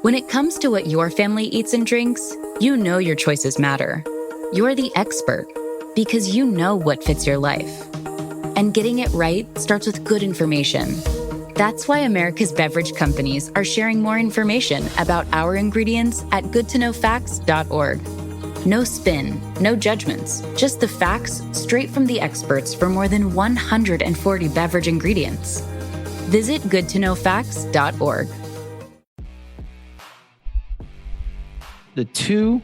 When it comes to what your family eats and drinks, you know your choices matter. You're the expert because you know what fits your life. And getting it right starts with good information. That's why America's beverage companies are sharing more information about our ingredients at goodtoknowfacts.org. No spin, no judgments, just the facts straight from the experts for more than 140 beverage ingredients. Visit goodtoknowfacts.org. The two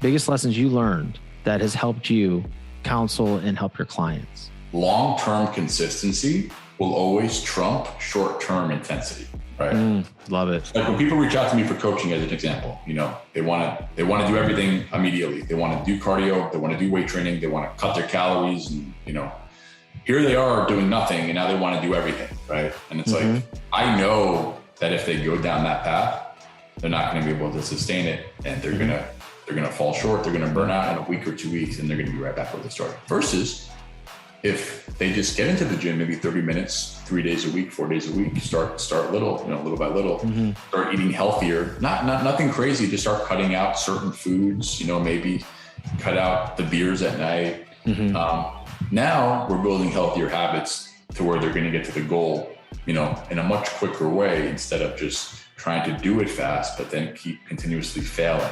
biggest lessons you learned that has helped you counsel and help your clients? Long-term consistency will always trump short-term intensity, right? Love it. Like when people reach out to me for coaching, as an example, they want to do everything immediately. They want to do cardio, they want to do weight training, they want to cut their calories, and here they are doing nothing, and now they want to do everything, right? And it's like, I know that if they go down that path, they're not going to be able to sustain it, and they're gonna fall short. They're gonna burn out in a week or 2 weeks, and they're gonna be right back where they started. Versus if they just get into the gym, maybe 30 minutes, 3 days a week, 4 days a week, start little, little by little, start eating healthier, nothing crazy, just start cutting out certain foods, maybe cut out the beers at night. Now we're building healthier habits to where they're going to get to the goal, in a much quicker way, instead of just trying to do it fast, but then keep continuously failing.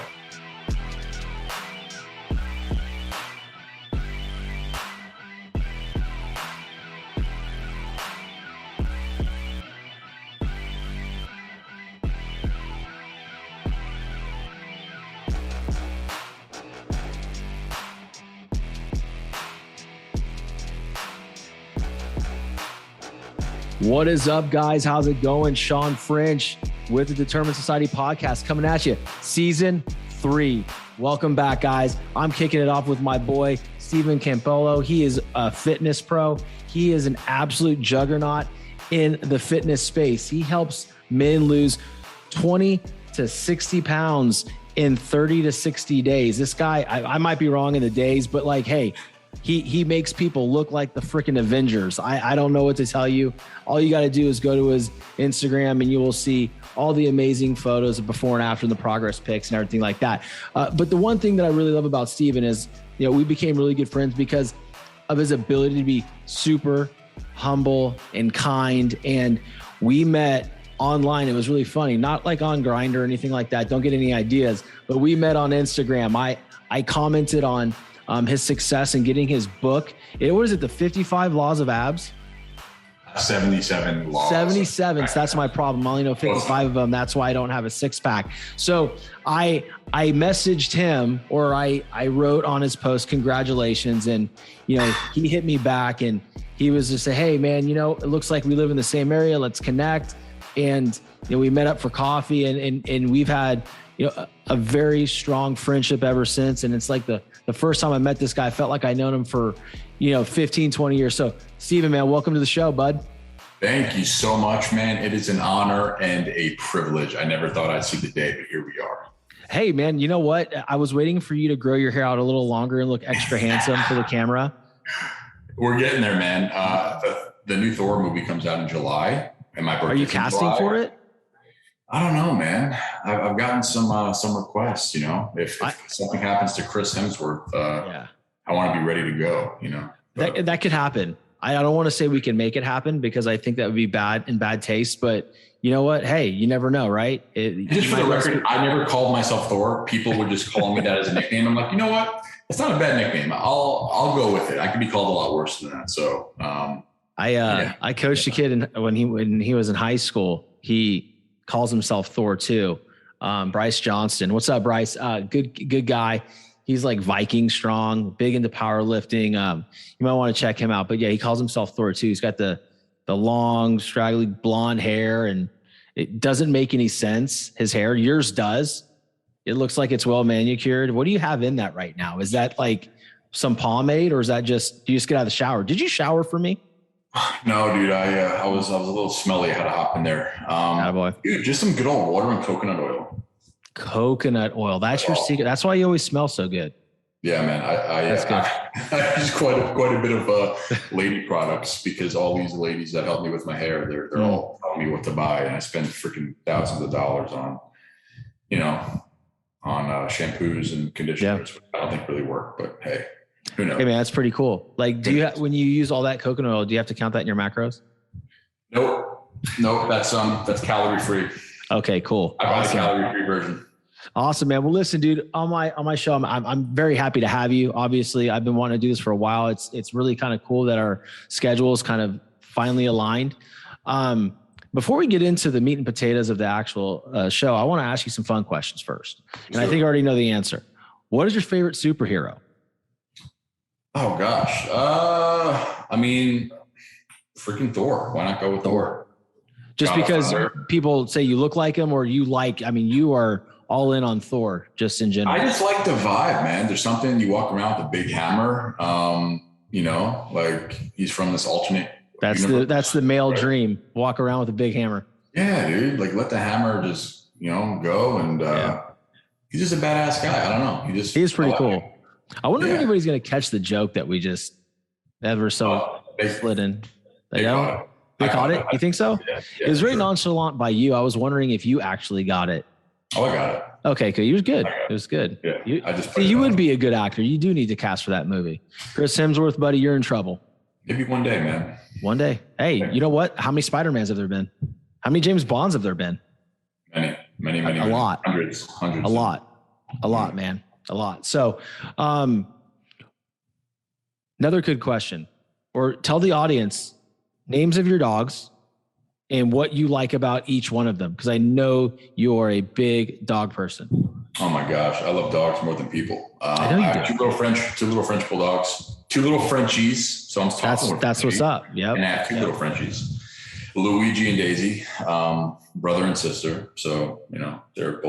What is up, guys? How's it going? Shawn French with the Determined Society podcast coming at you. Season 3. Welcome back, guys. I'm kicking it off with my boy, Steven Campolo. He is a fitness pro. He is an absolute juggernaut in the fitness space. He helps men lose 20 to 60 pounds in 30 to 60 days. This guy, I might be wrong in the days, but hey, he makes people look like the freaking Avengers. I don't know what to tell you. All you got to do is go to his Instagram and you will see all the amazing photos of before and after, and the progress pics and everything like that. But the one thing that I really love about Steven is, we became really good friends because of his ability to be super humble and kind. And we met online. It was really funny, not like on Grindr or anything like that. Don't get any ideas, but we met on Instagram. I commented on his success in getting his book. What is it? The 55 Laws of Abs? 77 laws. 77. So that's my problem. I only know 55 of them. That's why I don't have a six pack. So I messaged him, or I wrote on his post, congratulations. And, he hit me back and he was just say, hey man, it looks like we live in the same area. Let's connect. And, we met up for coffee and we've had, a very strong friendship ever since. And it's like the first time I met this guy, I felt like I'd known him for, 15, 20 years. So Steven, man, welcome to the show, bud. Thank you so much, man. It is an honor and a privilege. I never thought I'd see the day, but here we are. Hey man, you know what? I was waiting for you to grow your hair out a little longer and look extra handsome for the camera. We're getting there, man. The new Thor movie comes out in July, and my birthday. Are you casting for it? I don't know, man. I've gotten some requests. If something happens to Chris Hemsworth, I want to be ready to go. That could happen. I don't want to say we can make it happen because I think that would be bad taste. But you know what? Hey, you never know, right? Just for the record, I never called myself Thor. People would just call me that as a nickname. I'm like, you know what? It's not a bad nickname. I'll go with it. I could be called a lot worse than that. So I coached a kid when he was in high school. He calls himself Thor too. Bryce Johnston. What's up, Bryce? Good guy. He's like Viking strong, big into powerlifting. You might want to check him out. But yeah, he calls himself Thor too. He's got the long, straggly blonde hair, and it doesn't make any sense. His hair, yours does. It looks like it's well manicured. What do you have in that right now? Is that like some pomade, or is that do you just get out of the shower? Did you shower for me? No, dude. I was a little smelly. I had to hop in there. Attaboy. Dude, just some good old water and coconut oil. Coconut oil. That's your secret. That's why you always smell so good. Yeah, man. That's good. I use quite a bit of lady products because all these ladies that help me with my hair, they're all telling me what to buy, and I spend freaking thousands of dollars on on shampoos and conditioners. I don't think really work, but hey, who knows? Hey man, that's pretty cool. Like, when you use all that coconut oil, do you have to count that in your macros? Nope. That's calorie free. Okay, cool. I buy the calorie free version. Awesome, man. Well, listen, dude, on my show, I'm very happy to have you. Obviously, I've been wanting to do this for a while. It's really kind of cool that our schedules kind of finally aligned. Before we get into the meat and potatoes of the actual show, I want to ask you some fun questions first. And I think I already know the answer. What is your favorite superhero? Oh gosh. I mean, freaking Thor. Why not go with Thor? Just because people say you look like him, or you are all in on Thor just in general. I just like the vibe, man. There's something, you walk around with a big hammer. Like he's from this alternate. That's the male dream. Walk around with a big hammer. Yeah, dude. Like let the hammer just, go. And he's just a badass guy. I don't know. He is pretty cool. I wonder if anybody's going to catch the joke that we just ever so slid in. They caught it? You think so? Yeah, it was very nonchalant by you. I was wondering if you actually got it. Oh, I got it. Okay, good. You was good. It was good. Yeah, you would be a good actor. You do need to cast for that movie. Chris Hemsworth, buddy, you're in trouble. Maybe one day, man. One day. Hey, you know what? How many Spider-Mans have there been? How many James Bonds have there been? Many. A lot. Hundreds. A lot, man. A lot. So, another good question, or tell the audience names of your dogs and what you like about each one of them. Because I know you're a big dog person. Oh my gosh. I love dogs more than people. I know you do. Two little French bulldogs, 2 little Frenchies. So I'm talking that's what's up. Yeah. And I have 2 little Frenchies, Luigi and Daisy, brother and sister. So, they're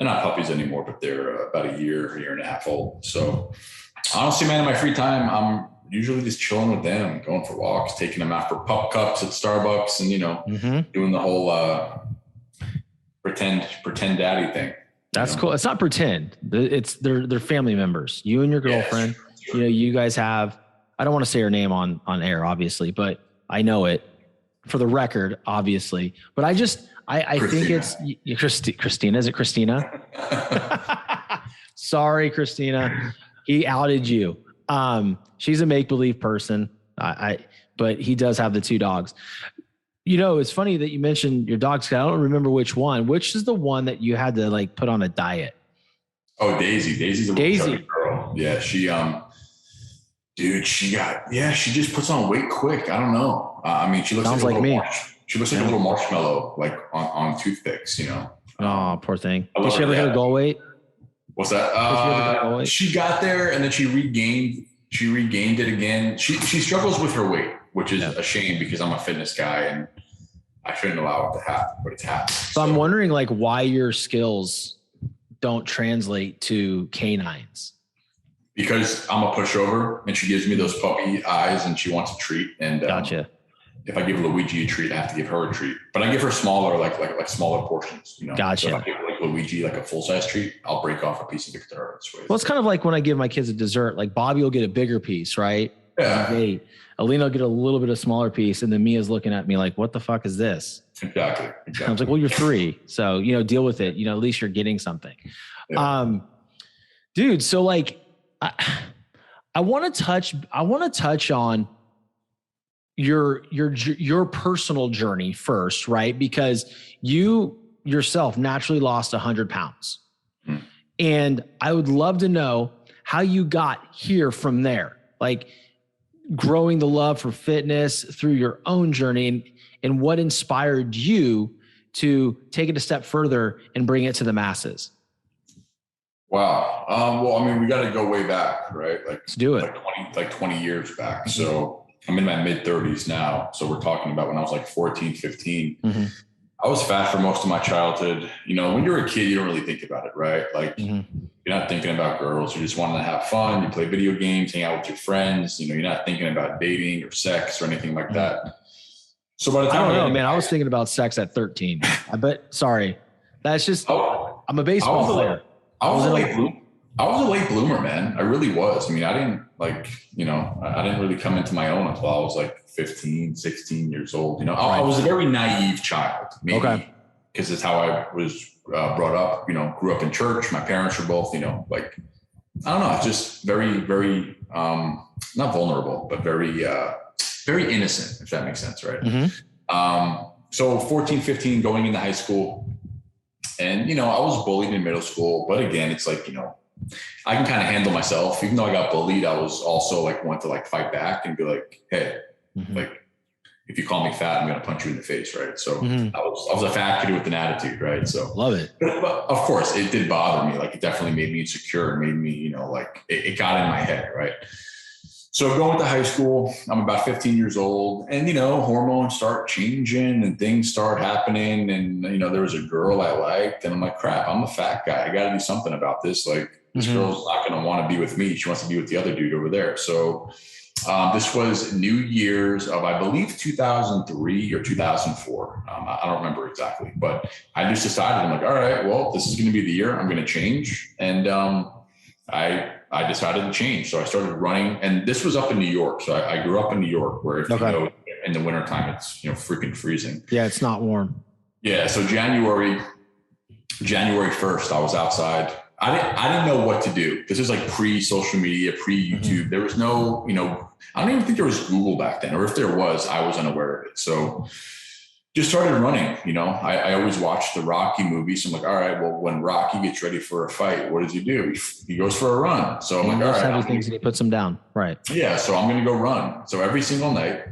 not puppies anymore, but they're about a year and a half old. So honestly, man, in my free time, I'm usually just chilling with them, going for walks, taking them out for pup cups at Starbucks, and doing the whole pretend daddy thing. That's cool. It's not pretend. It's they're family members. You and your girlfriend. Yes, you guys have. I don't want to say her name on air, obviously, but I know it for the record, obviously. But I think it's Christina. Is it Christina? Sorry, Christina. He outed you. She's a make-believe person. But he does have the 2 dogs. It's funny that you mentioned your dogs. I don't remember which one. Which is the one that you had to put on a diet? Oh, Daisy. Daisy's a little girl. Yeah, she she just puts on weight quick. I don't know. She looks like me. She looks like a little marshmallow, on toothpicks. Oh, poor thing. Did she ever hit a goal weight? What's that? She got there and then she regained it again. She struggles with her weight, which is a shame because I'm a fitness guy and I shouldn't allow it to happen, but it's happening. So I'm wondering why your skills don't translate to canines. Because I'm a pushover and she gives me those puppy eyes and she wants a treat. And gotcha. If I give Luigi a treat, I have to give her a treat. But I give her smaller, like smaller portions. Gotcha. So if I give Luigi a full size treat, I'll break off a piece of it to her. Well, it's kind of like when I give my kids a dessert. Like Bobby will get a bigger piece, right? Yeah. Alina will get a little bit of smaller piece, and then Mia's looking at me like, "What the fuck is this?" Exactly. I was like, "Well, you're 3, so deal with it. At least you're getting something." Yeah. Dude. So I want to touch on your personal journey first, right? Because you yourself naturally lost 100 pounds. And I would love to know how you got here from there, growing the love for fitness through your own journey and what inspired you to take it a step further and bring it to the masses. Wow. We got to go way back, right? Let's do it. 20 years back. So I'm in my mid 30s now. So we're talking about when I was 14, 15. Mm-hmm. I was fat for most of my childhood. When you're a kid, you don't really think about it, right? You're not thinking about girls. You just wanting to have fun. You play video games, hang out with your friends. You're not thinking about dating or sex or anything like that. So by the time I don't know, man, I was thinking about sex at 13. Sorry. That's just, I'm a baseball player. I was a late bloomer, man. I really was. I didn't I didn't really come into my own until I was 15, 16 years old. I was a very naive child. Maybe because it's how I was brought up, grew up in church. My parents were both, like, I don't know, it's just very, very, not vulnerable, but very, very innocent, if that makes sense. Right. Mm-hmm. So 14, 15, going into high school, and, I was bullied in middle school, but again, it's like, I can kind of handle myself. Even though I got bullied, I was also like, want to like fight back and be like, hey, like, if you call me fat, I'm going to punch you in the face. Right. So I was a fat kid with an attitude. Right. So love it. But of course it did bother me. Like, it definitely made me insecure and made me, like it got in my head. Right. So going to high school, I'm about 15 years old, and, hormones start changing and things start happening. And, there was a girl I liked, and I'm like, crap, I'm a fat guy. I got to do something about this. Like, this girl's not going to want to be with me. She wants to be with the other dude over there. So this was New Year's of, I believe, 2003 or 2004. I don't remember exactly, but I just decided, I'm like, all right, well, this is going to be the year I'm going to change. And I decided to change. So I started running, and this was up in New York. So I grew up in New York, where if in the wintertime, it's, freaking freezing. Yeah. It's not warm. Yeah. So January 1st, I was outside. I didn't know what to do. This is like pre-social media, pre-YouTube. There was no, I don't even think there was Google back then, or if there was, I was unaware of it. So just started running. I always watched the Rocky movies. So I'm like, all right, well, when Rocky gets ready for a fight, what does he do? He goes for a run. So I'm like, all right. Heavy things and he puts them down. Right. Yeah. So I'm going to go run. So every single night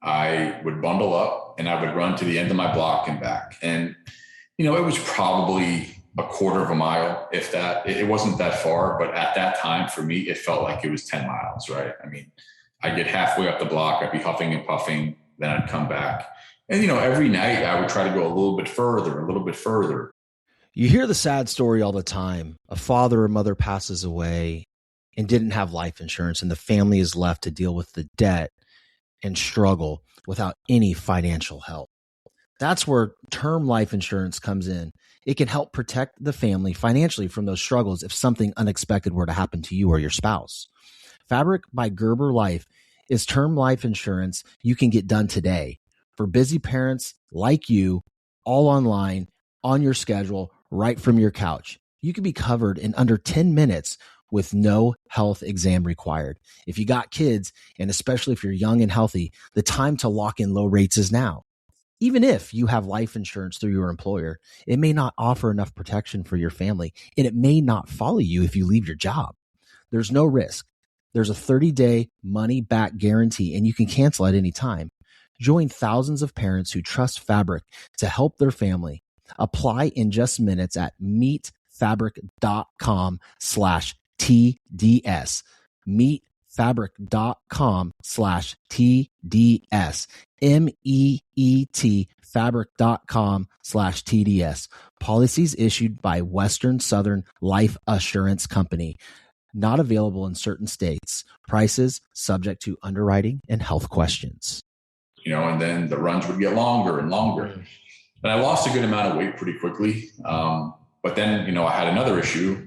I would bundle up and I would run to the end of my block and back. And, it was probably a quarter of a mile, if that. It wasn't that far, but at that time for me, it felt like it was 10 miles, right? I mean, I'd get halfway up the block, I'd be huffing and puffing, then I'd come back. And, every night I would try to go a little bit further. You hear the sad story all the time. A father or mother passes away and didn't have life insurance, and the family is left to deal with the debt and struggle without any financial help. That's where term life insurance comes in. It can help protect the family financially from those struggles if something unexpected were to happen to you or your spouse. Fabric by Gerber Life is term life insurance you can get done today for busy parents like you, all online, on your schedule, right from your couch. You can be covered in under 10 minutes with no health exam required. If you got kids, and especially if you're young and healthy, the time to lock in low rates is now. Even if you have life insurance through your employer, it may not offer enough protection for your family, and it may not follow you if you leave your job. There's no risk. There's a 30-day money-back guarantee, and you can cancel at any time. Join thousands of parents who trust Fabric to help their family. Apply in just minutes at meetfabric.com/TDS. meetfabric.com/TDS. MEET fabric.com/TDS. Policies issued by Western Southern Life Assurance Company. Not available in certain states. Prices subject to underwriting and health questions. And then the runs would get longer and longer. And I lost a good amount of weight pretty quickly. But then, I had another issue.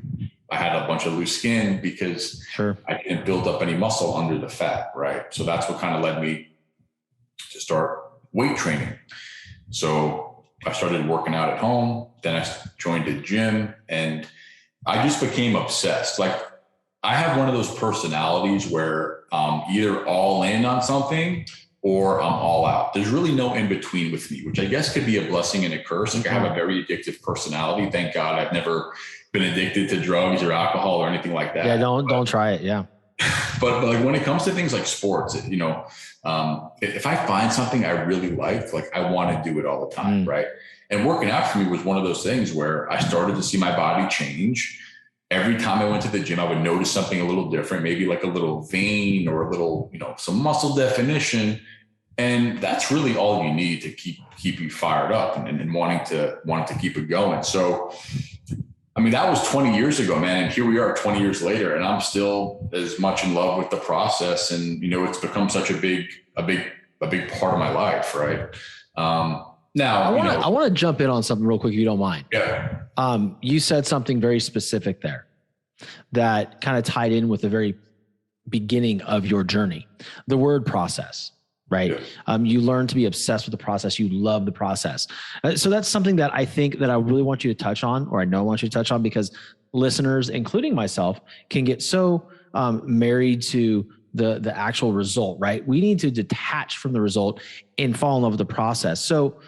I had a bunch of loose skin because I didn't build up any muscle under the fat, right? So that's what kind of led me to start weight training. So I started working out at home. Then I joined a gym, and I just became obsessed. Like, I have one of those personalities where I'm either all in on something or I'm all out. There's really no in between with me, which I guess could be a blessing and a curse. Like, I have a very addictive personality. Thank God I've never been addicted to drugs or alcohol or anything like that. Yeah, don't try it. Yeah. But like, when it comes to things like sports, if I find something I really like I want to do it all the time. Right. And working out for me was one of those things where I started to see my body change. Every time I went to the gym, I would notice something a little different, maybe like a little vein or a little, some muscle definition. And that's really all you need to keep you fired up and wanting to keep it going. So, I mean, that was 20 years ago, man. And here we are 20 years later, and I'm still as much in love with the process. And, it's become such a big part of my life. Right. Now, I want to jump in on something real quick, if you don't mind. Yeah. You said something very specific there that kind of tied in with the very beginning of your journey, the word process. right? You learn to be obsessed with the process. You love the process. So that's something that I think that I really want you to touch on, or I know I want you to touch on, because listeners, including myself, can get so married to the actual result, right? We need to detach from the result and fall in love with the process. So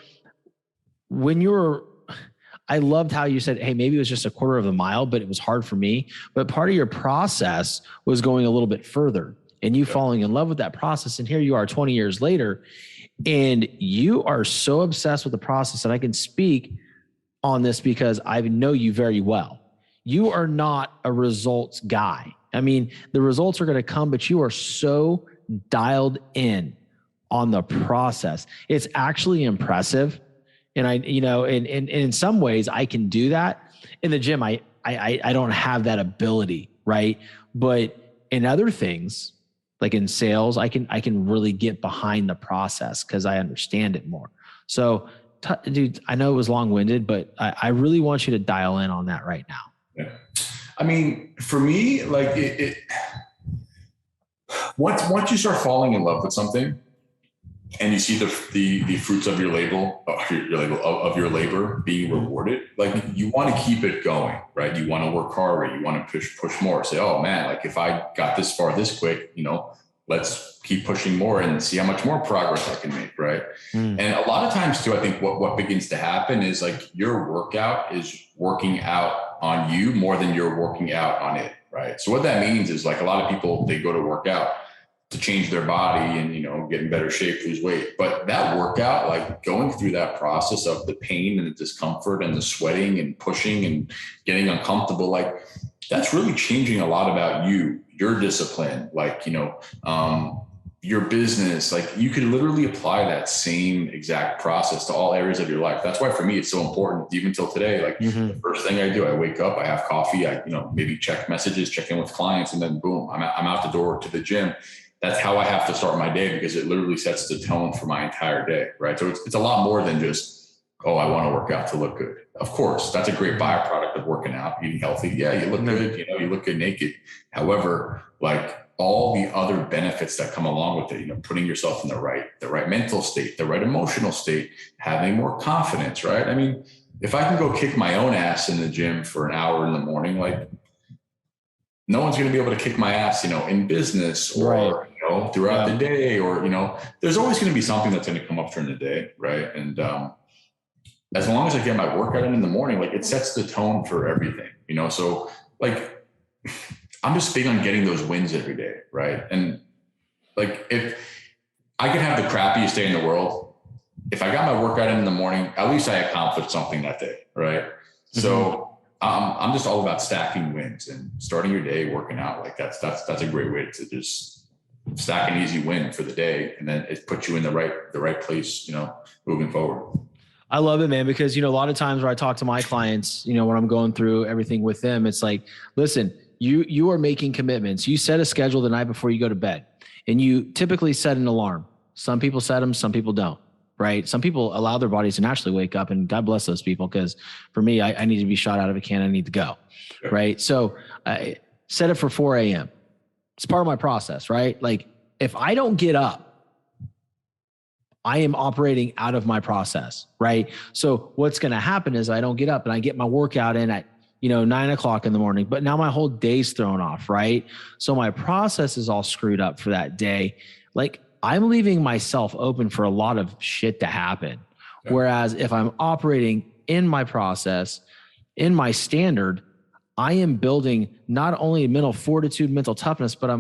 I loved how you said, hey, maybe it was just a quarter of a mile, but it was hard for me. But part of your process was going a little bit further and you falling in love with that process. And here you are 20 years later, and you are so obsessed with the process. And I can speak on this because I know you very well. You are not a results guy. I mean, the results are going to come, but you are so dialed in on the process. It's actually impressive. And in some ways I can do that. In the gym, I don't have that ability, right? But in other things, like in sales, I can really get behind the process because I understand it more. So, dude, I know it was long-winded, but I really want you to dial in on that right now. Yeah. I mean, for me, like once you start falling in love with something, and you see the fruits of your labor being rewarded, like you want to keep it going, right? You want to work harder. You want to push more. Say, oh man, like if I got this far this quick, let's keep pushing more and see how much more progress I can make, right? And a lot of times too, I think what begins to happen is like your workout is working out on you more than you're working out on it, right? So what that means is like a lot of people, they go to work out to change their body and, get in better shape, lose weight. But that workout, like going through that process of the pain and the discomfort and the sweating and pushing and getting uncomfortable, like that's really changing a lot about you, your discipline, like, your business. Like you could literally apply that same exact process to all areas of your life. That's why for me, it's so important, even till today. Like the first thing I do, I wake up, I have coffee, I, maybe check messages, check in with clients, and then boom, I'm out the door to the gym. That's how I have to start my day because it literally sets the tone for my entire day, right? So it's a lot more than just, oh, I want to work out to look good. Of course, that's a great byproduct of working out, eating healthy. Yeah, you look good, you look good naked. However, like all the other benefits that come along with it, putting yourself in the right mental state, the right emotional state, having more confidence, right? I mean, if I can go kick my own ass in the gym for an hour in the morning, like no one's going to be able to kick my ass, in business or, throughout the day or, there's always going to be something that's going to come up during the day. Right. And, as long as I get my workout in the morning, like it sets the tone for everything, so like, I'm just big on getting those wins every day. Right. And like, if I could have the crappiest day in the world, if I got my workout in the morning, at least I accomplished something that day. Right. So, I'm just all about stacking wins and starting your day working out. Like that's a great way to just stack an easy win for the day. And then it puts you in the right place, moving forward. I love it, man, because, a lot of times where I talk to my clients, when I'm going through everything with them, it's like, listen, you are making commitments. You set a schedule the night before you go to bed, and you typically set an alarm. Some people set them, some people don't. Right. Some people allow their bodies to naturally wake up, and God bless those people. Because for me, I need to be shot out of a can. I need to go. Sure. Right. So I set it for 4 a.m. It's part of my process, right? Like if I don't get up, I am operating out of my process. Right. So what's going to happen is I don't get up and I get my workout in at, 9 o'clock in the morning, but now my whole day's thrown off. Right. So my process is all screwed up for that day. Like, I'm leaving myself open for a lot of shit to happen. Okay. Whereas if I'm operating in my process, in my standard, I am building not only mental fortitude, mental toughness, but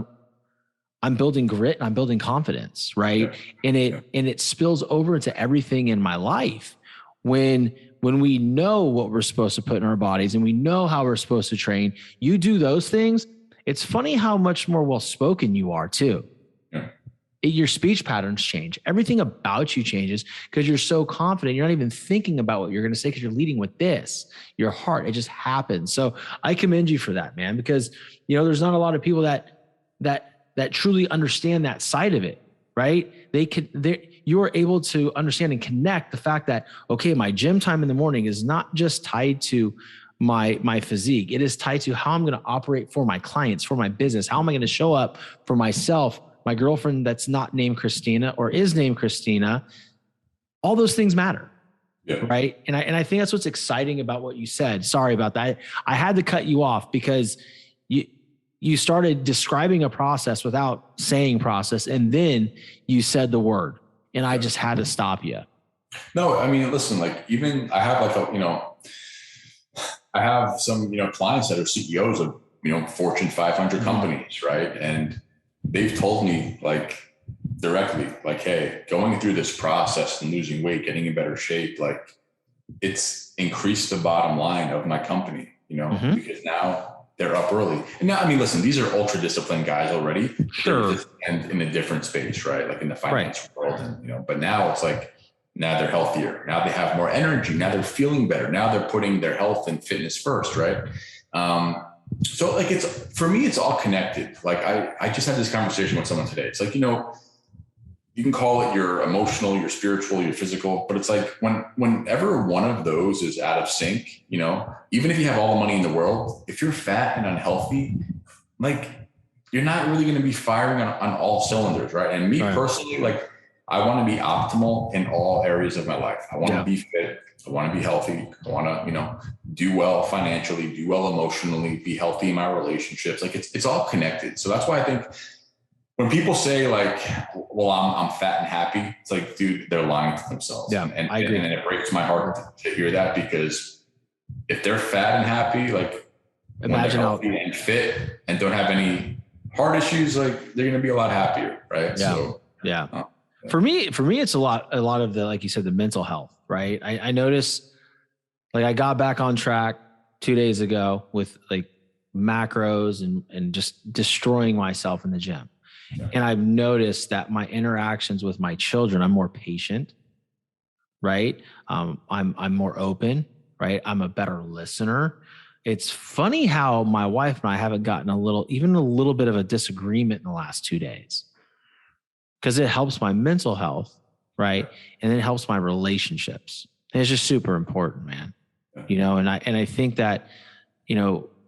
I'm building grit and I'm building confidence, right? Yeah. And it spills over into everything in my life. When we know what we're supposed to put in our bodies and we know how we're supposed to train, you do those things. It's funny how much more well-spoken you are too. Yeah. Your speech patterns change. Everything about you changes because you're so confident. You're not even thinking about what you're going to say because you're leading with your heart. It just happens. So I commend you for that, man, because, there's not a lot of people that truly understand that side of it, right? You are able to understand and connect the fact that, okay, my gym time in the morning is not just tied to my physique. It is tied to how I'm going to operate for my clients, for my business. How am I going to show up for myself my girlfriend that's not named Christina or is named Christina, all those things matter. Yeah. Right. And I think that's what's exciting about what you said. Sorry about that. I had to cut you off because you started describing a process without saying process. And then you said the word and I just had to stop you. No, I mean, listen, like even I have I have some, clients that are CEOs of, Fortune 500 companies. Right. And they've told me like directly, like, hey, going through this process and losing weight, getting in better shape, like it's increased the bottom line of my company, because now they're up early. And now, I mean, listen, these are ultra disciplined guys already. Sure. And in a different space, right? Like in the finance world, and, but now it's like, now they're healthier. Now they have more energy. Now they're feeling better. Now they're putting their health and fitness first. Right. So like for me, it's all connected. Like I just had this conversation with someone today. It's like, you can call it your emotional, your spiritual, your physical, but it's like whenever one of those is out of sync, even if you have all the money in the world, if you're fat and unhealthy, like you're not really going to be firing on all cylinders. Right. And me personally, like I want to be optimal in all areas of my life. I want to be fit. I want to be healthy. I want to, do well financially, do well emotionally, be healthy in my relationships. Like it's all connected. So that's why I think when people say like, well, I'm fat and happy, it's like, dude, they're lying to themselves. Yeah, and I agree. And it breaks my heart to hear that, because if they're fat and happy, like imagine how healthy and fit and don't have any heart issues, like they're going to be a lot happier. Right. Yeah. So For me, it's a lot of the, like you said, the mental health, right? I noticed like I got back on track 2 days ago with like macros and just destroying myself in the gym. Yeah. And I've noticed that my interactions with my children, I'm more patient, right? I'm more open, right? I'm a better listener. It's funny how my wife and I haven't gotten even a little bit of a disagreement in the last 2 days, because it helps my mental health, right? And it helps my relationships. And it's just super important, man. And I think that,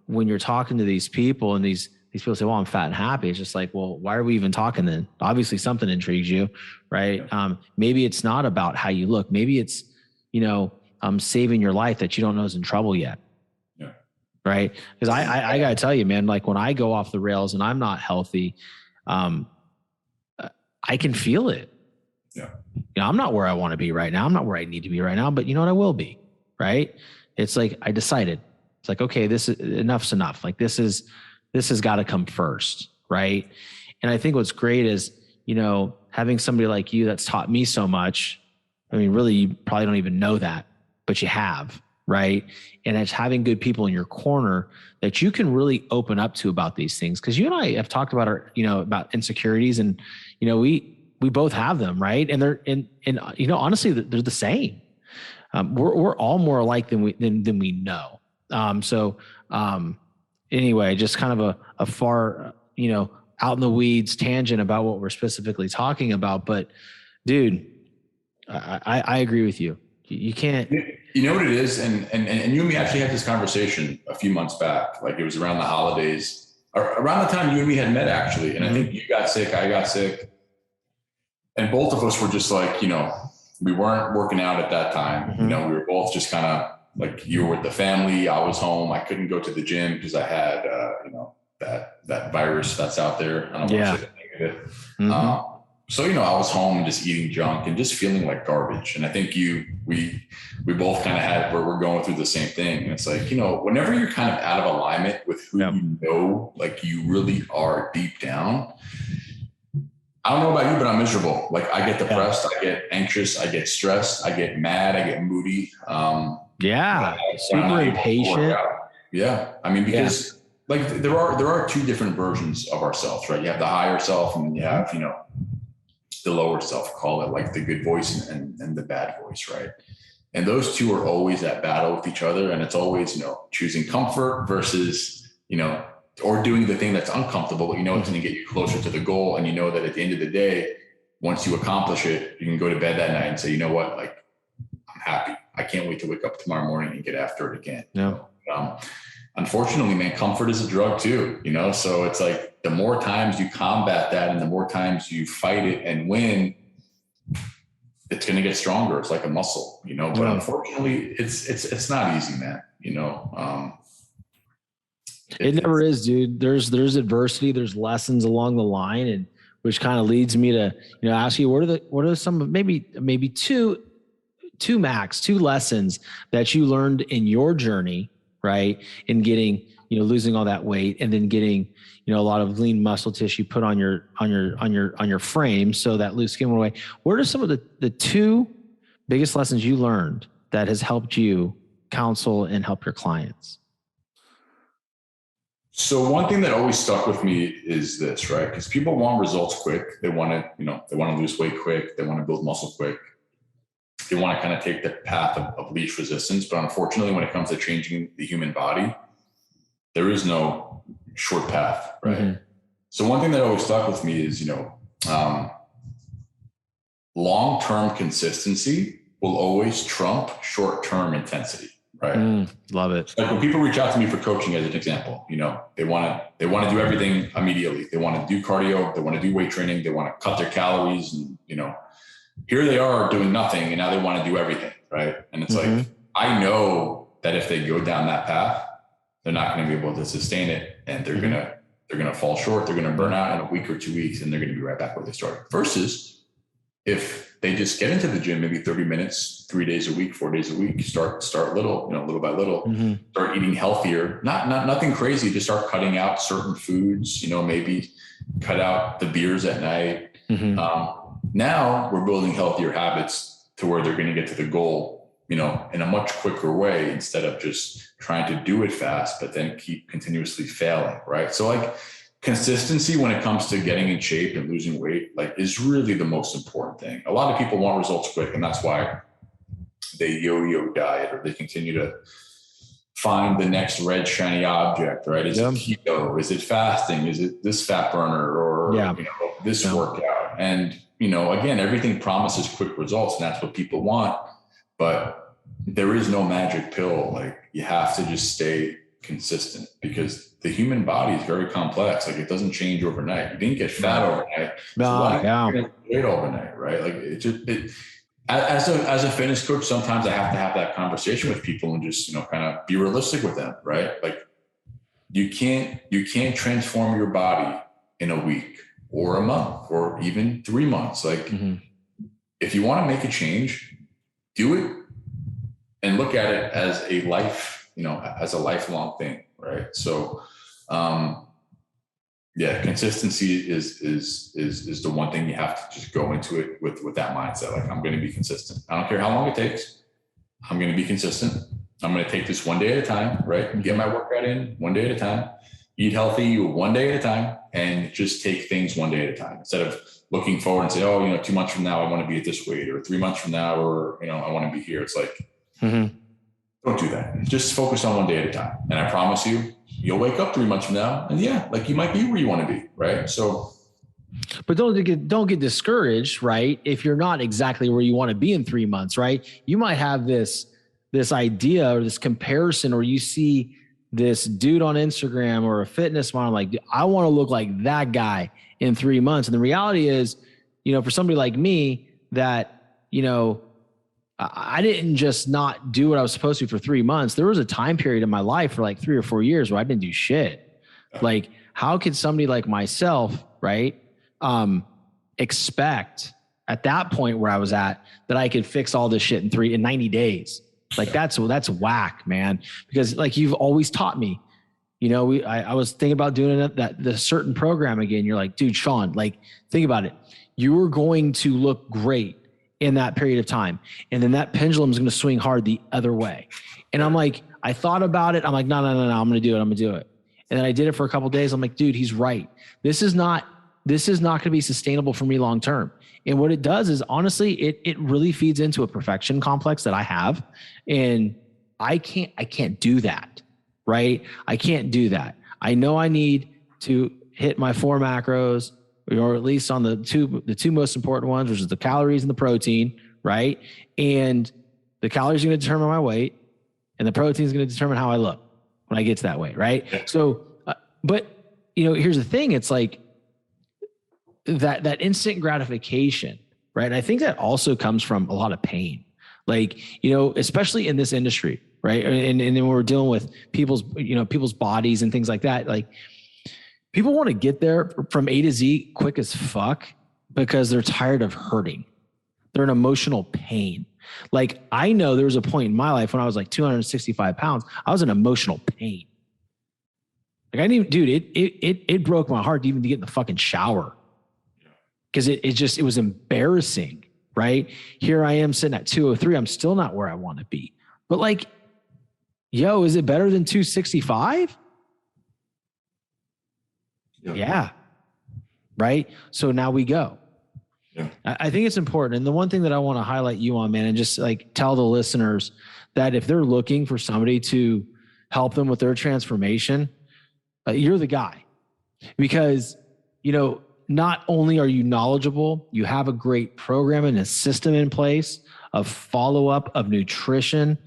when you're talking to these people and these people say, well, I'm fat and happy. It's just like, well, why are we even talking then? Obviously something intrigues you, right? Yeah. Maybe it's not about how you look. Maybe it's, saving your life that you don't know is in trouble yet. Yeah. Right. Because I got to tell you, man, like when I go off the rails and I'm not healthy, I can feel it. Yeah. I'm not where I want to be right now. I'm not where I need to be right now, but you know what? I will be. Right. It's like, I decided, it's like, okay, this is enough's enough. Like this has got to come first. Right. And I think what's great is, having somebody like you that's taught me so much. I mean, really, you probably don't even know that, but you have. Right. And it's having good people in your corner that you can really open up to about these things. Cause you and I have talked about about insecurities, and, we both have them. Right. And they're, and honestly, they're the same. We're all more alike than we know. Anyway, just kind of a far, out in the weeds tangent about what we're specifically talking about. But dude, I agree with you. You can't. You know what it is? And you and me actually had this conversation a few months back. Like it was around the holidays, or around the time you and me had met actually. And I think you got sick, I got sick. And both of us were just like, we weren't working out at that time. We were both just kind of like, you were with the family. I was home. I couldn't go to the gym because I had, that virus that's out there. I don't want to say negative. So, I was home just eating junk and just feeling like garbage. And I think we both we're going through the same thing. And it's like, whenever you're kind of out of alignment with who like you really are deep down, I don't know about you, but I'm miserable. Like I get depressed, I get anxious, I get stressed, I get mad, I get moody. Super impatient. Yeah. I mean, because like there are two different versions of ourselves, right? You have the higher self and you have, the lower self, call it like the good voice and the bad voice, right? And those two are always at battle with each other. And it's always, choosing comfort versus, or doing the thing that's uncomfortable, but it's going to get you closer to the goal. And that at the end of the day, once you accomplish it, you can go to bed that night and say, you know what, like I'm happy. I can't wait to wake up tomorrow morning and get after it again. Yeah. unfortunately, man, comfort is a drug too, So it's like the more times you combat that and the more times you fight it and win, it's going to get stronger. It's like a muscle, but unfortunately it's not easy, man. It never is, dude. There's adversity, there's lessons along the line, and which kind of leads me to, ask you, what are some of maybe two lessons that you learned in your journey, right? In getting, losing all that weight and then getting, a lot of lean muscle tissue put on your frame so that loose skin went away. What are some of the two biggest lessons you learned that has helped you counsel and help your clients? So one thing that always stuck with me is this, right? Because people want results quick. They want to, they want to lose weight quick. They want to build muscle quick. They want to kind of take the path of least resistance. But unfortunately, when it comes to changing the human body, there is no short path, right? Mm-hmm. So one thing that always stuck with me is, long-term consistency will always trump short-term intensity. Right. Love it. Like when people reach out to me for coaching, as an example, they want to do everything immediately. They want to do cardio. They want to do weight training. They want to cut their calories and, here they are doing nothing and now they want to do everything. Right. And it's like, I know that if they go down that path, they're not going to be able to sustain it. And they're going to fall short. They're going to burn out in a week or 2 weeks and they're going to be right back where they started. Versus if they just get into the gym, maybe 30 minutes, 3 days a week, 4 days a week, start little, little by little, start eating healthier, nothing crazy. Just start cutting out certain foods, maybe cut out the beers at night. Now we're building healthier habits to where they're going to get to the goal, in a much quicker way instead of just trying to do it fast, but then keep continuously failing. Right. So like, consistency when it comes to getting in shape and losing weight, is really the most important thing. A lot of people want results quick, and that's why they yo-yo diet or they continue to find the next red shiny object, right? Is it keto? Is it fasting? Is it this fat burner or this workout? And, again, everything promises quick results and that's what people want, but there is no magic pill. Like you have to just stay consistent because the human body is very complex. Like it doesn't change overnight. You didn't get fat overnight. Weight overnight, right? Like as a fitness coach, sometimes I have to have that conversation with people and just, kind of be realistic with them, right? Like you can't transform your body in a week or a month or even 3 months. Like if you want to make a change, do it and look at it as a life, as a lifelong thing. Right. So, consistency is the one thing you have to just go into it with that mindset. Like I'm going to be consistent. I don't care how long it takes. I'm going to be consistent. I'm going to take this one day at a time, right? Get my workout in one day at a time, eat healthy one day at a time, and just take things one day at a time instead of looking forward and say, 2 months from now, I want to be at this weight, or 3 months from now, or, I want to be here. It's like, don't do that. Just focus on one day at a time. And I promise you'll wake up 3 months from now and you might be where you want to be. Right. So, but don't get discouraged, right? If you're not exactly where you want to be in 3 months, right? You might have this idea or this comparison, or you see this dude on Instagram or a fitness model, like, I want to look like that guy in 3 months. And the reality is, for somebody like me that, I didn't just not do what I was supposed to for 3 months. There was a time period in my life for like 3 or 4 years where I didn't do shit. Like, how could somebody like myself, right, expect at that point where I was at that I could fix all this shit in 90 days? Like that's whack, man. Because like you've always taught me, I was thinking about doing the certain program again. You're like, dude, Shawn, like think about it. You were going to look great in that period of time. And then that pendulum is going to swing hard the other way. And I'm like, I thought about it. I'm like, no, I'm going to do it. And then I did it for a couple of days. I'm like, dude, he's right. This is not going to be sustainable for me long-term. And what it does is honestly, it really feeds into a perfection complex that I have. And I can't do that. Right. I can't do that. I know I need to hit my 4 macros, or at least on the two most important ones, which is the calories and the protein, right? And the calories are going to determine my weight and the protein is going to determine how I look. when I get to that way. Right. Yeah. So, but here's the thing. It's like that instant gratification, right? I think that also comes from a lot of pain, like, especially in this industry, right? And then we're dealing with people's bodies and things like that. Like, people want to get there from A to Z quick as fuck because they're tired of hurting. They're in emotional pain. Like, I know there was a point in my life when I was like 265 pounds, I was in emotional pain. Like, I didn't even, dude, it broke my heart even to get in the fucking shower. Because it was embarrassing, right? Here I am sitting at 203. I'm still not where I want to be. But like, is it better than 265? Yeah. Right. So now we go. Yeah. I think it's important. And the one thing that I want to highlight you on, man, and just like tell the listeners that if they're looking for somebody to help them with their transformation, you're the guy. Because, not only are you knowledgeable, you have a great program and a system in place of follow-up, of nutrition.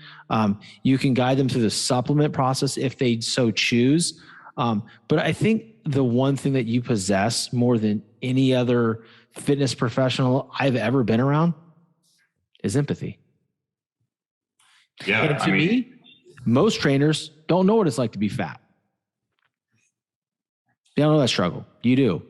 You can guide them through the supplement process if they so choose. But I think the one thing that you possess more than any other fitness professional I've ever been around is empathy. Yeah. And to me, most trainers don't know what it's like to be fat. They don't know that struggle. You do.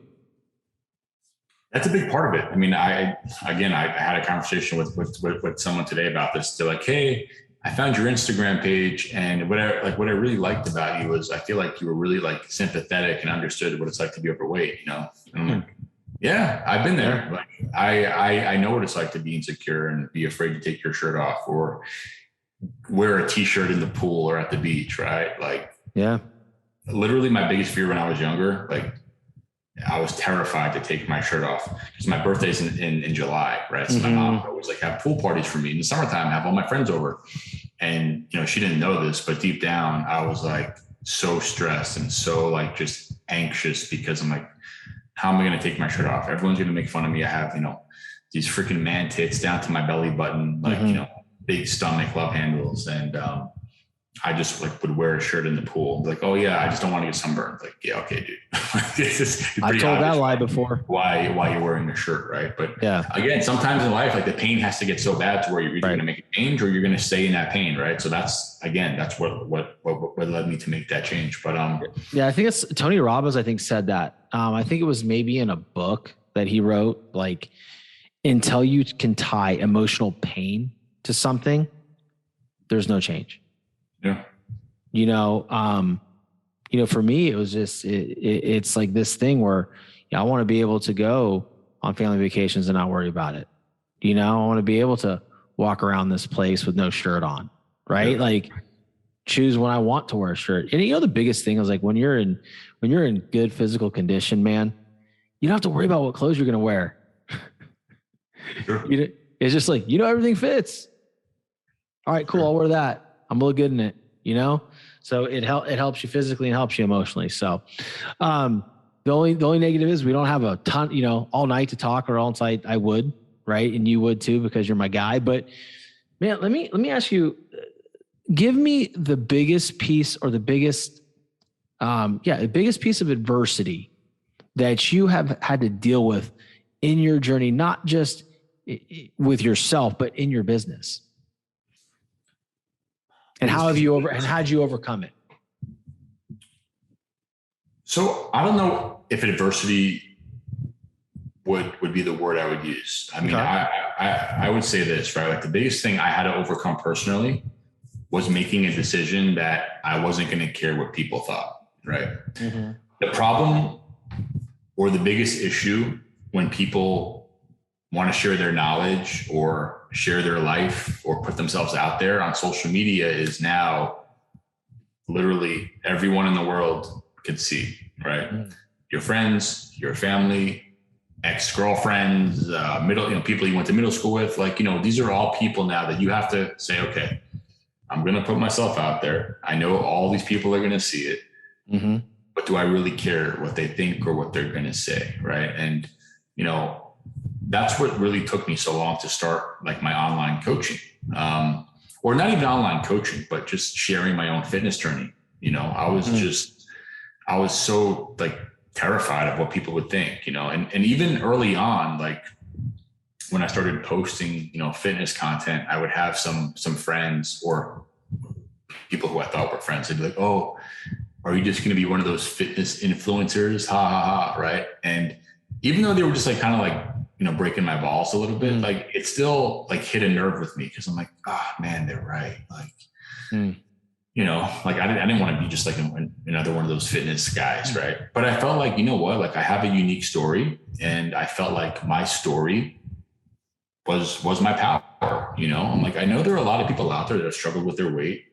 That's a big part of it. I mean, I had a conversation with someone today about this. They're like, hey, I found your Instagram page, and what I really liked about you was I feel like you were really like sympathetic and understood what it's like to be overweight, And I'm like, yeah, I've been there. Like, I know what it's like to be insecure and be afraid to take your shirt off or wear a t-shirt in the pool or at the beach, right? Like, yeah, literally my biggest fear when I was younger, like, I was terrified to take my shirt off because my birthday's in July, right? So my mom would always like have pool parties for me in the summertime, have all my friends over. And, she didn't know this, but deep down I was like so stressed and so like just anxious because I'm like, how am I going to take my shirt off? Everyone's going to make fun of me. I have, these freaking man tits down to my belly button, like, big stomach, love handles. And, I just like would wear a shirt in the pool. Like, oh yeah, I just don't want to get sunburned. Like, yeah, okay, dude. I've told that lie before. Why you're wearing a shirt, right? But yeah, again, sometimes in life, like the pain has to get so bad to where you're either going to make a change or you're going to stay in that pain, right? So that's what led me to make that change. But yeah, I think it's Tony Robbins. I think said that. I think it was maybe in a book that he wrote. Like, until you can tie emotional pain to something, there's no change. Yeah. For me, it was just, it's like this thing where I want to be able to go on family vacations and not worry about it. I want to be able to walk around this place with no shirt on, right? Yeah. Like, choose when I want to wear a shirt. And the biggest thing is like, when you're in good physical condition, man, you don't have to worry about what clothes you're going to wear. Sure. It's just like, everything fits. All right, cool. Sure. I'll wear that. I'm really good in it, So it helps you physically and helps you emotionally. So, the only negative is we don't have a ton, all night to talk or all night. I would, right? And you would too, because you're my guy. But man, let me ask you, give me the biggest piece or the biggest piece of adversity that you have had to deal with in your journey, not just with yourself, but in your business. And how'd you overcome it? So I don't know if adversity would be the word I would use. I mean, okay. I would say this, right? Like, the biggest thing I had to overcome personally was making a decision that I wasn't going to care what people thought, right? Mm-hmm. The problem or the biggest issue when people want to share their knowledge or share their life or put themselves out there on social media is now literally everyone in the world could see, right? Mm. Your friends, your family, ex-girlfriends, people you went to middle school with, like, these are all people now that you have to say, okay, I'm going to put myself out there. I know all these people are going to see it, but do I really care what they think or what they're going to say, right? And, that's what really took me so long to start like my online coaching, or not even online coaching, but just sharing my own fitness journey. I was so like terrified of what people would think, and even early on, like when I started posting, fitness content, I would have some friends or people who I thought were friends. They'd be like, "Oh, are you just going to be one of those fitness influencers? Ha ha ha." Right. And even though they were just like, kind of like, breaking my balls a little bit, like it still like hit a nerve with me. Cause I'm like, man, they're right. Like, like I didn't want to be just like another one of those fitness guys. Right. But I felt like, like I have a unique story, and I felt like my story was my power. I'm like, I know there are a lot of people out there that have struggled with their weight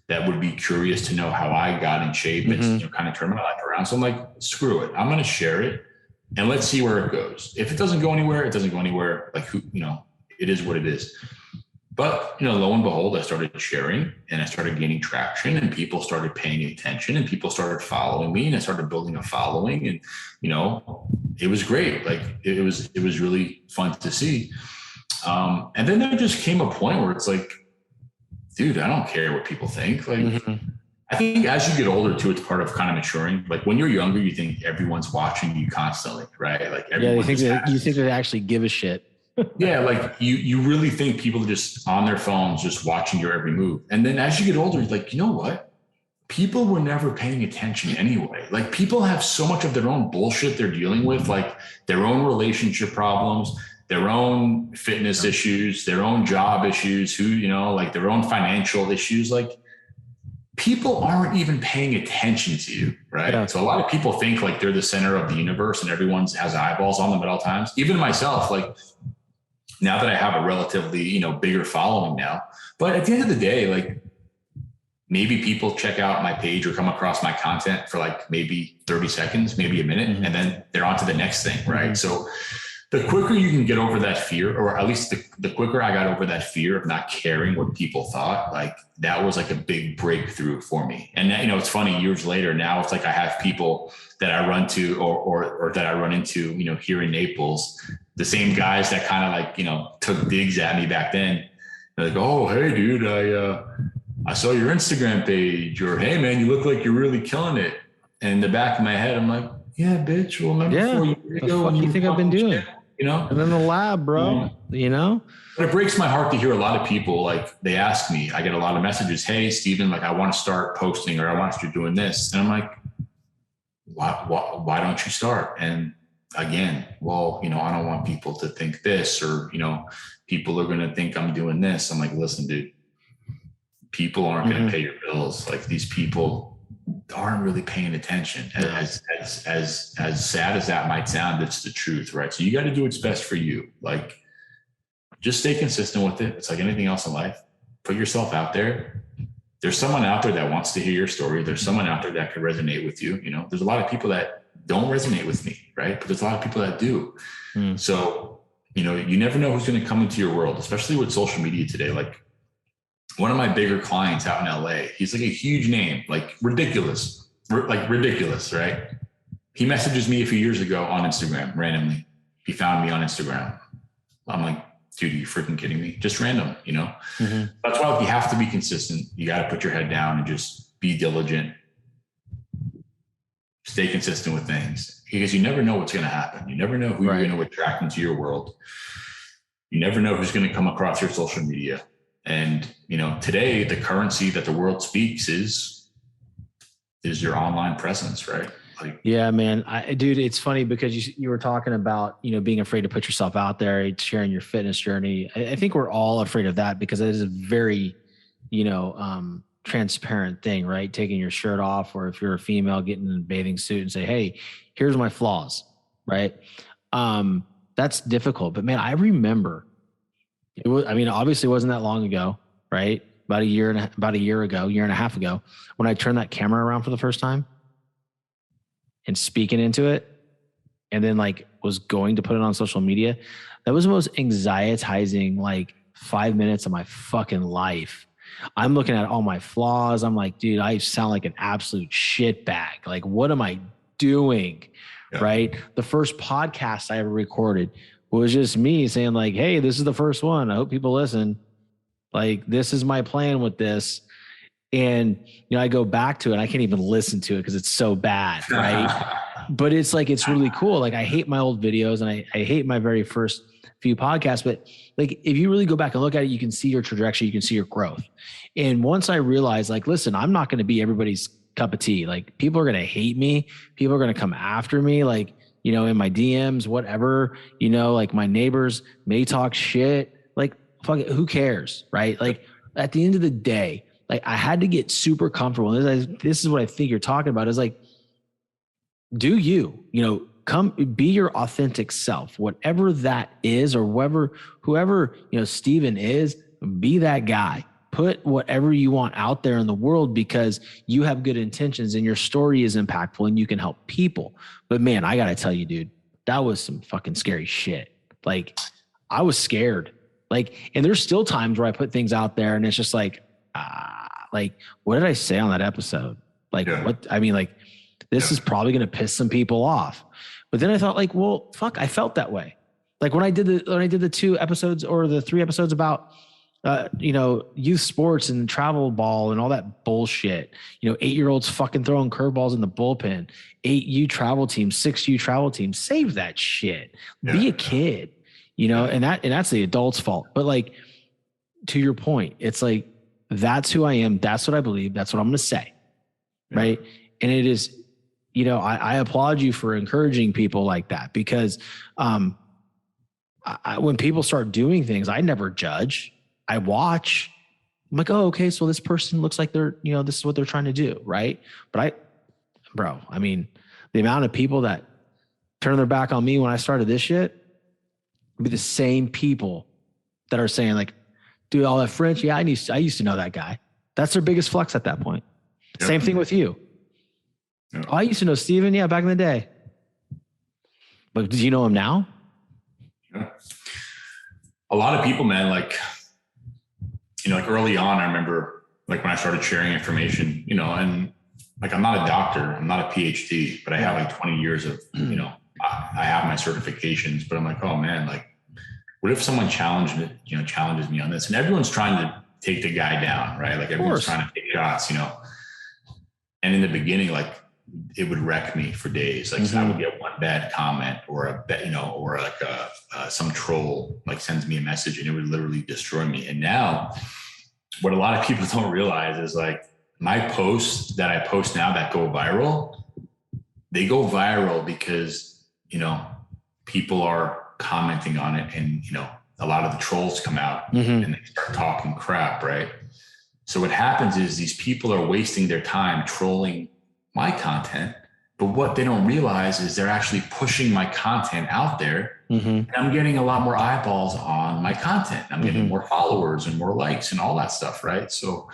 that would be curious to know how I got in shape and kind of turn my life around. So I'm like, screw it. I'm going to share it and let's see where it goes. If it doesn't go anywhere, it doesn't go anywhere. Like, it is what it is. But, lo and behold, I started sharing and I started gaining traction, and people started paying attention, and people started following me, and I started building a following, and, it was great. Like it was really fun to see. And then there just came a point where it's like, dude, I don't care what people think. Like, I think as you get older too, it's part of kind of maturing. Like when you're younger, you think everyone's watching you constantly, right? Like you think they actually give a shit. Yeah. Like you really think people are just on their phones, just watching your every move. And then as you get older, you're like, you know what? People were never paying attention anyway. Like people have so much of their own bullshit they're dealing with, like their own relationship problems, their own fitness issues, their own job issues, like their own financial issues. Like people aren't even paying attention to you, right? Yeah. So a lot of people think like they're the center of the universe and everyone has eyeballs on them at all times. Even myself, like now that I have a relatively, bigger following now, but at the end of the day, like maybe people check out my page or come across my content for like maybe 30 seconds, maybe a minute, and then they're on to the next thing, right? So the quicker you can get over that fear, or at least the quicker I got over that fear of not caring what people thought, like that was like a big breakthrough for me. And that, it's funny, years later, now it's like I have people that I run to or that I run into, here in Naples, the same guys that kind of like, took digs at me back then. They're like, "Oh, hey dude, I saw your Instagram page," or "Hey man, you look like you're really killing it." And in the back of my head, I'm like, "Yeah, bitch. Well, remember 4 years ago, what do you think I've been doing? And in the lab, bro, But it breaks my heart to hear a lot of people, like they ask me, I get a lot of messages, "Hey, Steven, like I want to start posting, or I want to start doing this." And I'm like, why don't you start? And again, well, I don't want people to think this, or, people are going to think I'm doing this. I'm like, listen, dude, people aren't going to pay your bills. Like these people aren't really paying attention. As sad as that might sound, it's the truth, right? So you got to do what's best for you. Like just stay consistent with it. It's like anything else in life. Put yourself out there. There's someone out there that wants to hear your story. There's someone out there that could resonate with you. There's a lot of people that don't resonate with me, right? But there's a lot of people that do. So, you never know who's going to come into your world, especially with social media today. Like one of my bigger clients out in LA, he's like a huge name, like ridiculous, right? He messages me a few years ago on Instagram randomly. He found me on Instagram. I'm like, dude, are you freaking kidding me? Just random, That's why you have to be consistent. You got to put your head down and just be diligent. Stay consistent with things, because you never know what's going to happen. You never know who you're going to attract into your world. You never know who's going to come across your social media. And, today the currency that the world speaks is your online presence, right? Like, yeah, man. Dude, it's funny because you were talking about, being afraid to put yourself out there, sharing your fitness journey. I think we're all afraid of that because it is a very, transparent thing, right? Taking your shirt off, or if you're a female, getting in a bathing suit and say, "Hey, here's my flaws," right? That's difficult. But man, I remember obviously it wasn't that long ago, right? About a year and a half ago, when I turned that camera around for the first time and speaking into it, and then like was going to put it on social media. That was the most anxietizing 5 minutes of my fucking life. I'm looking at all my flaws. I'm like, dude, I sound like an absolute shitbag. Like, what am I doing? Yeah. Right? The first podcast I ever recorded was just me saying like, "Hey, this is the first one. I hope people listen. Like, this is my plan with this." And, I go back to it and I can't even listen to it because it's so bad. Right. But it's like, it's really cool. Like I hate my old videos and I hate my very first few podcasts, but like, if you really go back and look at it, you can see your trajectory, you can see your growth. And once I realized like, listen, I'm not going to be everybody's cup of tea. Like people are going to hate me. People are going to come after me. Like, in my DMs, whatever, like my neighbors may talk shit. Like, fuck it, who cares? Right. Like at the end of the day, like I had to get super comfortable. And this is what I think you're talking about is like, do come be your authentic self, whatever that is, or whoever, Steven is, be that guy. Put whatever you want out there in the world because you have good intentions and your story is impactful and you can help people. But man, I got to tell you, dude, that was some fucking scary shit. Like I was scared. Like, and there's still times where I put things out there and it's just like, what did I say on that episode? Like, this is probably going to piss some people off. But then I thought like, well, fuck, I felt that way. Like when I did the 2 episodes or the 3 episodes about, youth sports and travel ball and all that bullshit, 8-year-olds fucking throwing curveballs in the bullpen, 8U travel teams, 6U travel teams, save that shit. Yeah. Be a kid, and that's the adult's fault. But like, to your point, it's like, that's who I am. That's what I believe. That's what I'm going to say. Yeah. Right. And it is, I applaud you for encouraging people like that because, when people start doing things, I never judge. I watch. I'm like, oh, okay. So this person looks like they're, this is what they're trying to do. Right. But the amount of people that turn their back on me when I started this shit would be the same people that are saying like, dude, all that French. Yeah. I used to know that guy. That's their biggest flex at that point. Yep. Same thing with you. Yep. Oh, I used to know Steven. Yeah. Back in the day. But do you know him now? Yeah. A lot of people, man, like, like early on, I remember like when I started sharing information, and like, I'm not a doctor, I'm not a PhD, but I have like 20 years of, I have my certifications, but I'm like, oh man, like what if someone challenges me on this? And everyone's trying to take the guy down, right? Like everyone's trying to take shots, and in the beginning, like it would wreck me for days. Like, so I would get one bad comment or or like some troll like sends me a message and it would literally destroy me. And now what a lot of people don't realize is like my posts that I post now that go viral, they go viral because, people are commenting on it and, a lot of the trolls come out and they start talking crap. Right. So what happens is these people are wasting their time trolling my content, but what they don't realize is they're actually pushing my content out there and I'm getting a lot more eyeballs on my content. I'm getting more followers and more likes and all that stuff. Right. So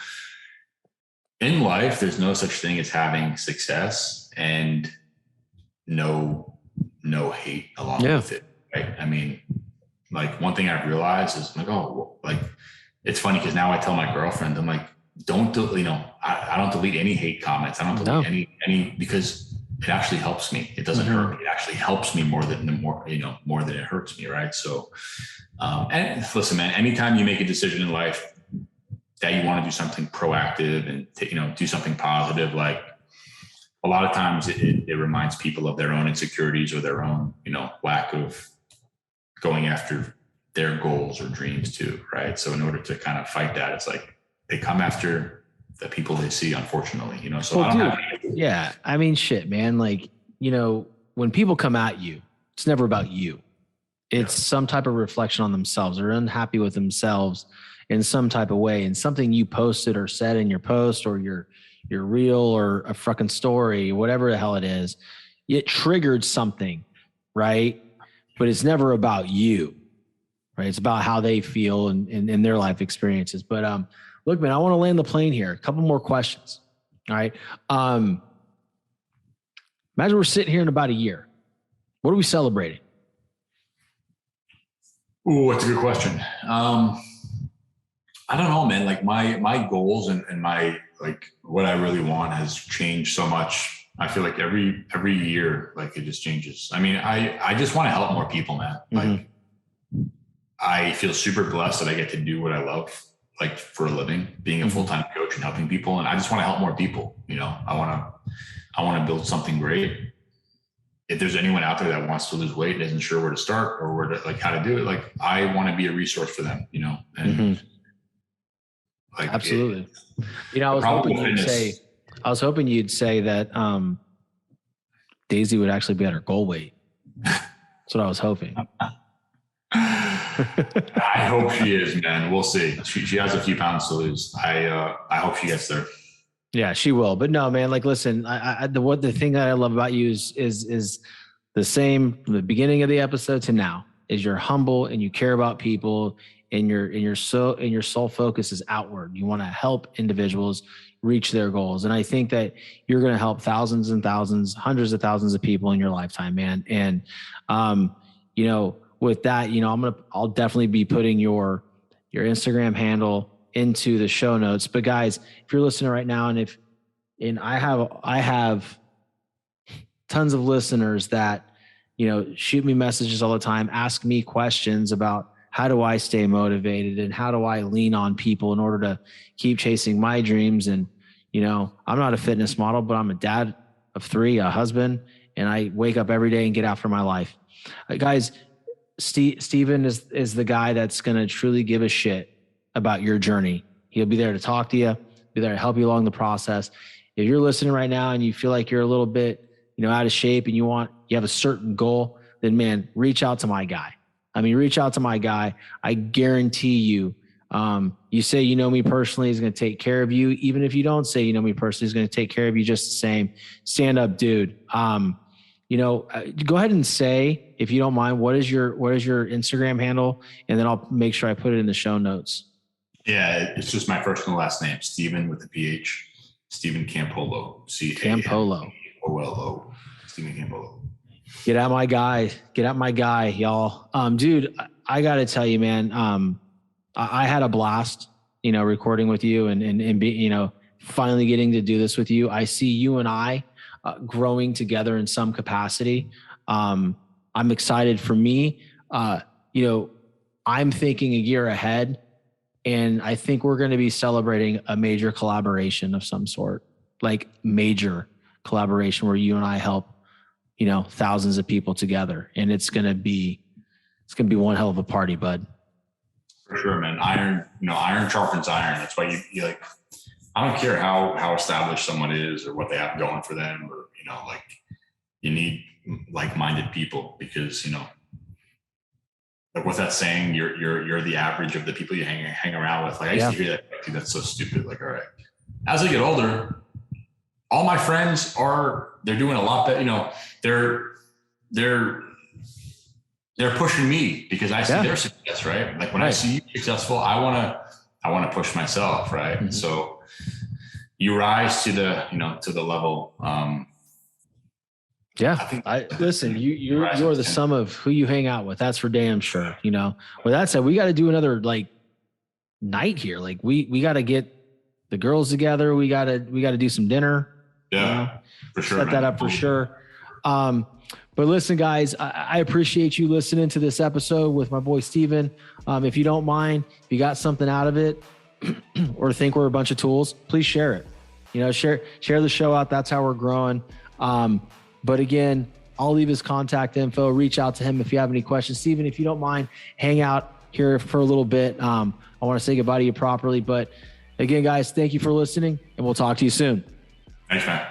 in life, there's no such thing as having success and no hate along with it. Right. I mean, like one thing I've realized is like, oh, like it's funny because now I tell my girlfriend, I'm like, I don't delete any hate comments. I don't delete any because it actually helps me. It doesn't hurt me. It actually helps me more than it hurts me. Right. So, and listen, man, anytime you make a decision in life that you want to do something proactive and do something positive, like a lot of times it reminds people of their own insecurities or their own, lack of going after their goals or dreams too. Right. So in order to kind of fight that, it's like, they come after the people they see, unfortunately, so yeah. I mean, shit, man. Like, when people come at you, it's never about you. It's some type of reflection on themselves. They're unhappy with themselves in some type of way. And something you posted or said in your post or your reel or a fucking story, whatever the hell it is, it triggered something, right? But it's never about you, right? It's about how they feel and their life experiences. But, look, man, I want to land the plane here. A couple more questions. All right. Imagine we're sitting here in about a year. What are we celebrating? Oh, that's a good question. I don't know, man. Like my goals and my, like what I really want has changed so much. I feel like every year, like it just changes. I mean, I just want to help more people, man. Like I feel super blessed that I get to do what I love. like for a living, being a full-time coach and helping people. And I just want to help more people. I want to build something great. If there's anyone out there that wants to lose weight and isn't sure where to start or where to, like, how to do it, like, I want to be a resource for them, and like, absolutely. I was hoping you'd say that, Daisy would actually be at her goal weight. That's what I was hoping. I hope she is, man. We'll see. She has a few pounds to lose. I hope she gets there. Yeah, she will. But no, man, like, listen, the thing that I love about you is the same from the beginning of the episode to now, is you're humble and you care about people, and your sole focus is outward. You want to help individuals reach their goals. And I think that you're going to help thousands and thousands, hundreds of thousands of people in your lifetime, man. And, with that, I'll definitely be putting your Instagram handle into the show notes. But guys, if you're listening right now, and I have tons of listeners that, shoot me messages all the time, ask me questions about how do I stay motivated and how do I lean on people in order to keep chasing my dreams. And, I'm not a fitness model, but I'm a dad of 3, a husband, and I wake up every day and get after my life. Guys, Steven is the guy that's going to truly give a shit about your journey. He'll be there to talk to you, be there to help you along the process. If you're listening right now and you feel like you're a little bit, out of shape and you have a certain goal, then, man, reach out to my guy. Reach out to my guy. I guarantee you, you say, me personally, he's going to take care of you. Even if you don't say, me personally, he's going to take care of you just the same. Stand up, dude. Go ahead and say, if you don't mind, what is your Instagram handle? And then I'll make sure I put it in the show notes. Yeah. It's just my first and last name, Steven with the PH, Steven Campolo, Campolo. O-L-O, Steven Campolo. Get out my guy, y'all. Dude, I got to tell you, man, I had a blast, recording with you and be, finally getting to do this with you. I see you and I growing together in some capacity. I'm excited for me. I'm thinking a year ahead, and I think we're going to be celebrating a major collaboration of some sort, like major collaboration where you and I help, thousands of people together. And it's going to be one hell of a party, bud. For sure, man. Iron sharpens iron. That's why you like, I don't care how established someone is or what they have going for them, or, you need like-minded people, because, like, what's that saying? You're the average of the people you hang around with. Like, I used to hear that. Dude, that's so stupid. Like, all right. As I get older, all my friends they're doing a lot better. They're pushing me because I see their success, right? Like, when I see you successful, I want to push myself, right? Mm-hmm. And so you rise to the level. Listen, you're the sum of who you hang out with. That's for damn sure. With that said, we got to do another night here. Like, we got to get the girls together. We got to do some dinner. Yeah, for sure. Set that up for sure. But listen, guys, I appreciate you listening to this episode with my boy Steven. If you don't mind, if you got something out of it or think we're a bunch of tools, please share it. Share the show out. That's how we're growing. But again, I'll leave his contact info. Reach out to him if you have any questions. Steven, if you don't mind, hang out here for a little bit. I want to say goodbye to you properly. But again, guys, thank you for listening, and we'll talk to you soon. Thanks, man.